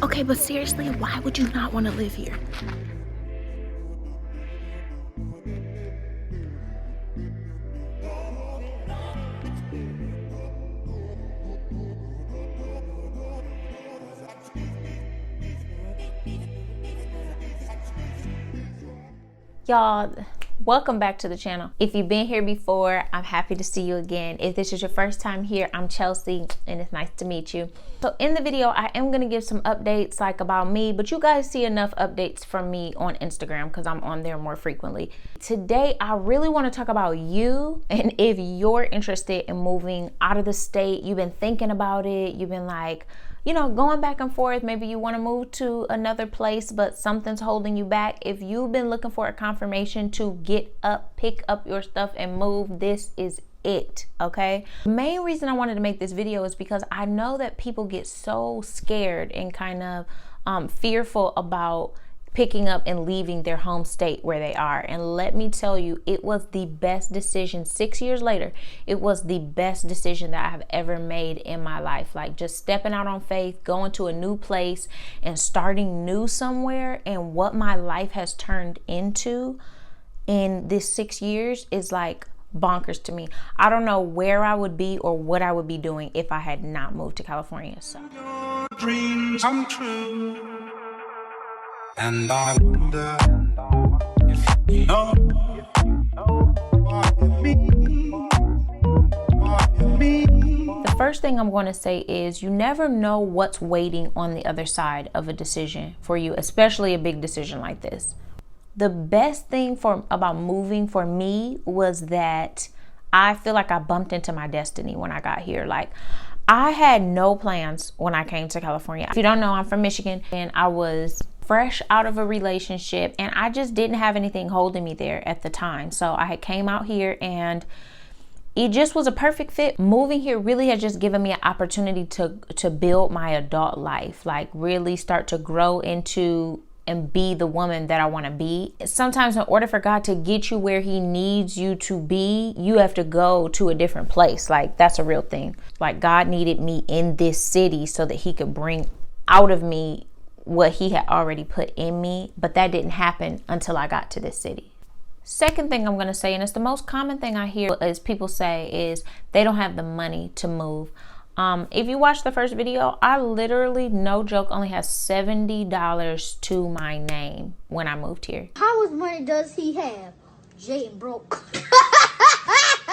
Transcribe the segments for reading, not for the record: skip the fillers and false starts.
Okay, but seriously, why would you not want to live here? Y'all, welcome back to the channel. If you've been here before, I'm happy to see you again. If this is your first time here, I'm Chelsea and it's nice to meet you. So in the video, I am going to give some updates like about me, but you guys see enough updates from me on Instagram because I'm on there more frequently. Today, I really want to talk about you, and if you're interested in moving out of the state, you've been thinking about it, you've been like, you know, going back and forth. Maybe you want to move to another place, but something's holding you back. If you've been looking for a confirmation to get up, pick up your stuff and move, this is it, okay? The main reason I wanted to make this video is because I know that people get so scared and kind of fearful about picking up and leaving their home state where they are. And let me tell you, it was the best decision. 6 years later, it was the best decision that I have ever made in my life. Like just stepping out on faith, going to a new place and starting new somewhere. And what my life has turned into in this 6 years is like bonkers to me. I don't know where I would be or what I would be doing if I had not moved to California. So your dreams come true. And I wonder if you know what you mean. the first thing I'm going to say is you never know what's waiting on the other side of a decision for you, especially a big decision like this. The best thing about moving for me was that I feel like I bumped into my destiny when I got here. Like I had no plans when I came to California. If you don't know, I'm from Michigan and I was fresh out of a relationship and I just didn't have anything holding me there at the time. So I had came out here and it just was a perfect fit. Moving here really has just given me an opportunity to build my adult life, like really start to grow into and be the woman that I want to be. Sometimes in order for God to get you where he needs you to be, you have to go to a different place. Like that's a real thing. Like God needed me in this city so that he could bring out of me what he had already put in me. But that didn't happen until I got to this city. Second thing I'm going to say, and it's the most common thing I hear is people say is they don't have the money to move. If you watch the first video, I literally, no joke, only has $70 to my name when I moved here. How much money does he have? Jay broke.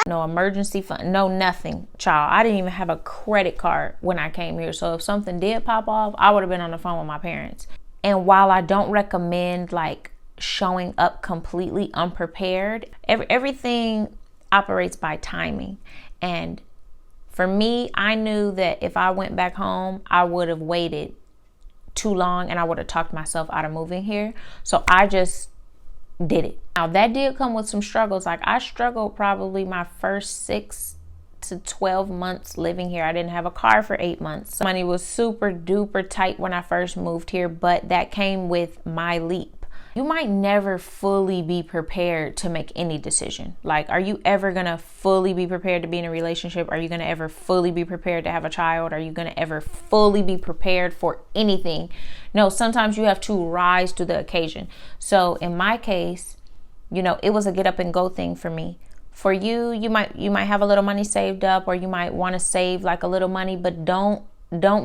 No emergency fund, no nothing, child. I didn't even have a credit card when I came here. So if something did pop off, I would have been on the phone with my parents. And while I don't recommend like showing up completely unprepared, everything operates by timing. And for me, I knew that if I went back home, I would have waited too long and I would have talked myself out of moving here. So I just did it. Now that did come with some struggles. Like I struggled probably my first 6 to 12 months living here. I didn't have a car for 8 months. Money was super duper tight when I first moved here, but that came with my leap. You might never fully be prepared to make any decision. Like, are you ever going to fully be prepared to be in a relationship? Are you going to ever fully be prepared to have a child? Are you going to ever fully be prepared for anything? No, sometimes you have to rise to the occasion. So in my case, you know, it was a get up and go thing for me. For you, you might have a little money saved up, or you might want to save like a little money, but don't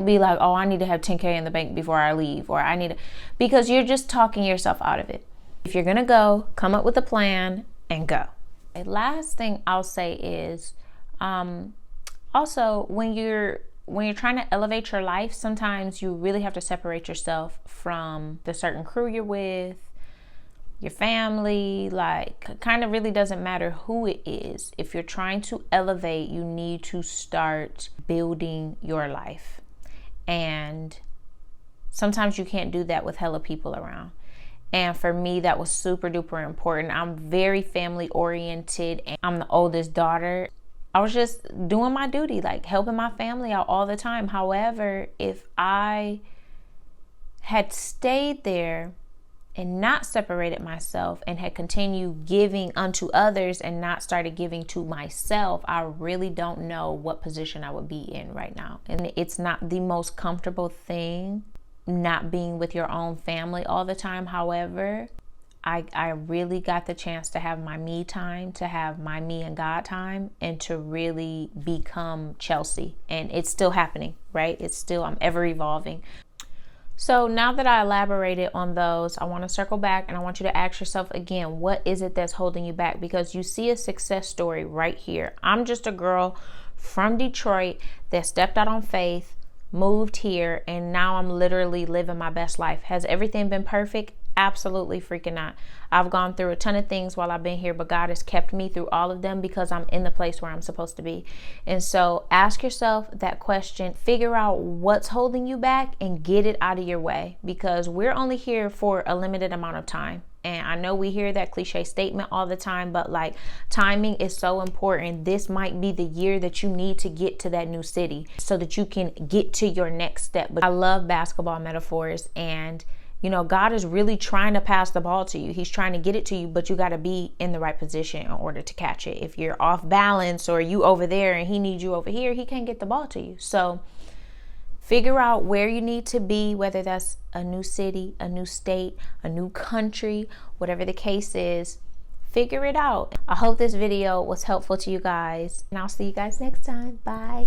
be like, oh, I need to have 10K in the bank before I leave, or I need to, because you're just talking yourself out of it. If you're going to go, come up with a plan and go. The last thing I'll say is also when you're trying to elevate your life, sometimes you really have to separate yourself from the certain crew you're with, your family. Like, kind of really doesn't matter who it is. If you're trying to elevate, you need to start building your life. And sometimes you can't do that with hella people around. And for me, that was super duper important. I'm very family oriented and I'm the oldest daughter. I was just doing my duty, like helping my family out all the time. However, if I had stayed there and not separated myself and had continued giving unto others and not started giving to myself, I really don't know what position I would be in right now. And it's not the most comfortable thing not being with your own family all the time. However, I really got the chance to have my me time, to have my me and God time, and to really become Chelsea. And it's still happening, right? I'm ever evolving. So now that I elaborated on those, I want to circle back and I want you to ask yourself again, what is it that's holding you back? Because you see a success story right here. I'm just a girl from Detroit that stepped out on faith, moved here, and now I'm literally living my best life. Has everything been perfect? Absolutely freaking not. I've gone through a ton of things while I've been here, but God has kept me through all of them because I'm in the place where I'm supposed to be. And so ask yourself that question, figure out what's holding you back and get it out of your way, because we're only here for a limited amount of time. And I know we hear that cliche statement all the time, but like, timing is so important. This might be the year that you need to get to that new city so that you can get to your next step. But I love basketball metaphors, and you know, God is really trying to pass the ball to you. He's trying to get it to you, but you got to be in the right position in order to catch it. If you're off balance or you over there and he needs you over here, he can't get the ball to you. So figure out where you need to be, whether that's a new city, a new state, a new country, whatever the case is. Figure it out. I hope this video was helpful to you guys, and I'll see you guys next time. Bye.